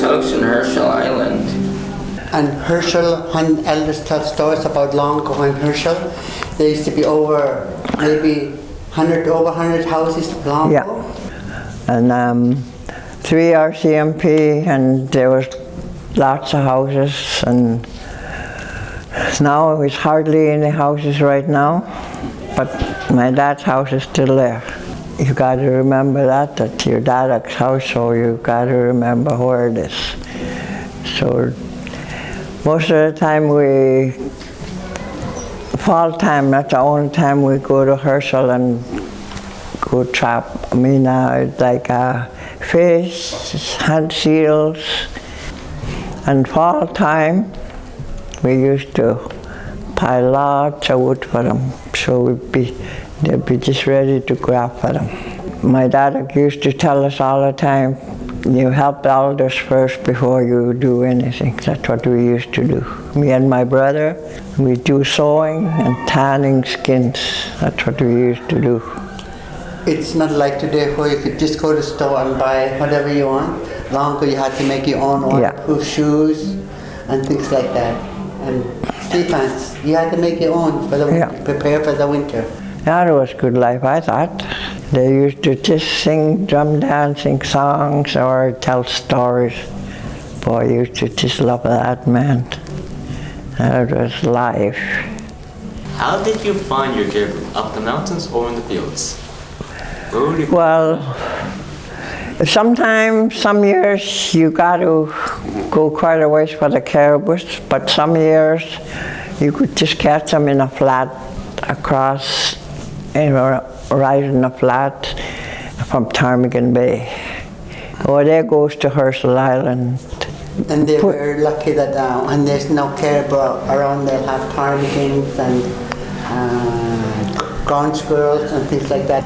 house in Herschel Island. And Herschel, when elders tell stories about long ago in Herschel, there used to be over maybe 100 houses long ago. And 3 RCMP, and there was lots of houses, and now it's hardly any houses right now, but my dad's house is still there. You got to remember that your dad's house, so you got to remember where it is. So most of the time fall time, that's the only time we go to Herschel and go trap. I mean, like fish, hunt seals, and fall time, we used to pile lots of wood for them, so they'd be just ready to grab for them. My dad used to tell us all the time, you help the elders first before you do anything. That's what we used to do. Me and my brother, we do sewing and tanning skins. That's what we used to do. It's not like today where you could just go to the store and buy whatever you want. Long ago you had to make your own waterproof shoes and things like that. And ski pants, you had to make your own for the winter, prepare for the winter. Yeah, it was good life, I thought. They used to just sing drum dancing songs or tell stories. Boy, I used to just love that, man. That was life. How did you find your gear group? Up the mountains or in the fields? Well, sometimes, some years you got to go quite a ways for the caribous, but some years you could just catch them in a flat across, right in a flat from Ptarmigan Bay. Or there goes to Herschel Island. And they were lucky that when there's no caribou around, they'll have ptarmigans and ground squirrels and things like that.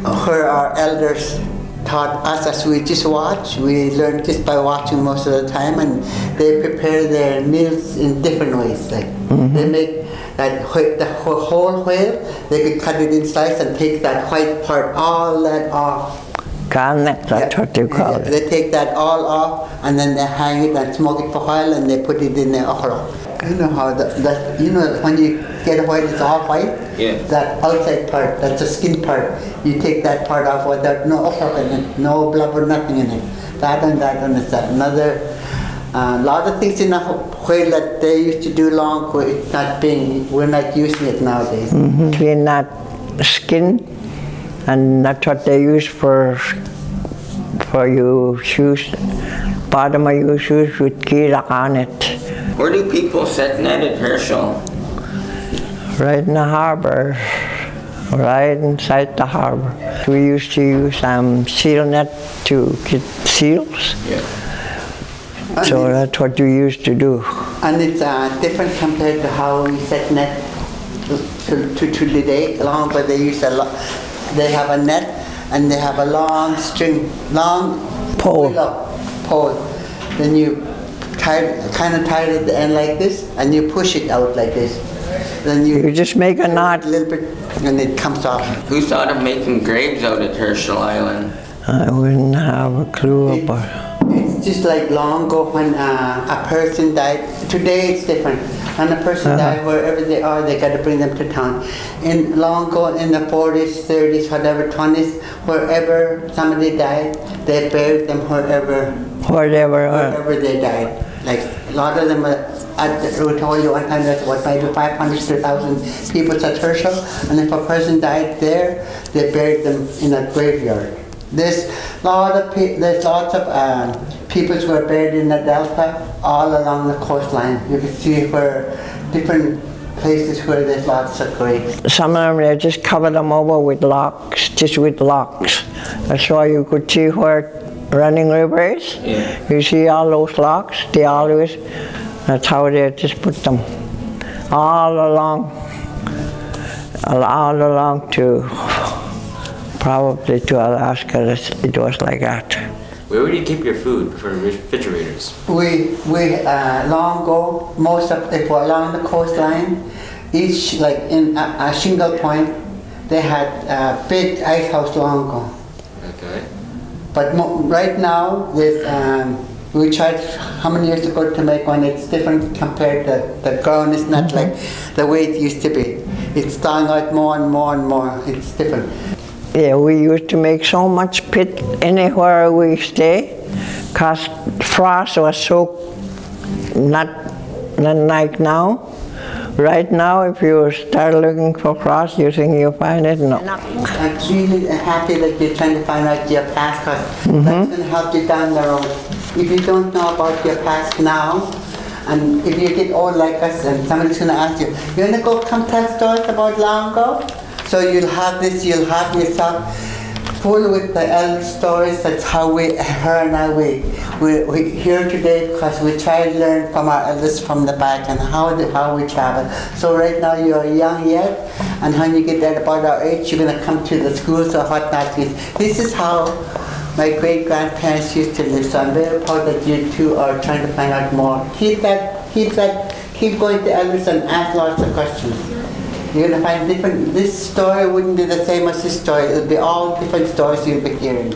Where our elders taught us as we just watch, we learn just by watching most of the time, and they prepare their meals in different ways. Like they make the whole whale, they could cut it in slices and take that white part, all that off. Garnet, that's what you call it. They take that all off and then they hang it and smoke it for a while and they put it in the okra. You know how that you know when you get a white, it's all white? Yeah. That outside part, that's the skin part. You take that part off without no okra in it, no blubber, nothing in it. That one is that. Another, lot of things in a whale that they used to do long ago, it's not being, we're not using it nowadays. Clean that skin, and that's what they use for your shoes. Bottom of your shoes with kirak on it. Where do people set net at Herschel? Right in the harbor, right inside the harbor. We used to use seal net to get seals. Yeah. So that's what we used to do. And it's different compared to how we set net to today. Long, but they use they have a net and they have a long string, long pole. Then you kind of tie it at the end like this, and you push it out like this. Then you just make a knot a little bit, and it comes off. Who thought of making graves out at Herschel Island? I wouldn't have a clue about it. It's just like long ago when a person died. Today it's different. When a person died, wherever they are, they got to bring them to town. In long ago, in the 40s, 30s, whatever, 20s, wherever somebody died, they buried them wherever they died. Like a lot of them, we told you one time that what maybe 500 to 1,000 people at Herschel, and if a person died there, they buried them in a graveyard. There's lots of people who are buried in the delta all along the coastline. You can see where different places where there's lots of graves. Some of them, they just cover them over with locks, just with locks. That's why you could see where running river is. Yeah. You see all those locks, that's how they just put them all along to probably to Alaska. It was like that. Where would you keep your food for refrigerators? We long ago, if we're along the coastline, each like in a single point, they had a big ice house long ago. Okay. But right now, there's We tried how many years ago to make one. It's different compared to the ground is not like the way it used to be. It's dying out more and more and more. It's different. Yeah, we used to make so much pit anywhere we stay, cause frost was so not like now. Right now, if you start looking for frost, you think you'll find it? No. I'm really happy that you're trying to find out your past, because that's going to help you down the road. If you don't know about your past now, and if you get old like us, and somebody's going to ask you, you want to go come tell stories about long ago? So you'll have this, you'll have yourself full with the elder stories. That's how we, her and I, we're here today because we try to learn from our elders from the back and how we travel. So right now you're young yet, and when you get at about our age, you're going to come to the schools or whatnot. This is how my great-grandparents used to live, so I'm very proud that you two are trying to find out more. Keep going to elders and ask lots of questions. You're going to find different, this story wouldn't be the same as this story, it'll be all different stories you'll be hearing.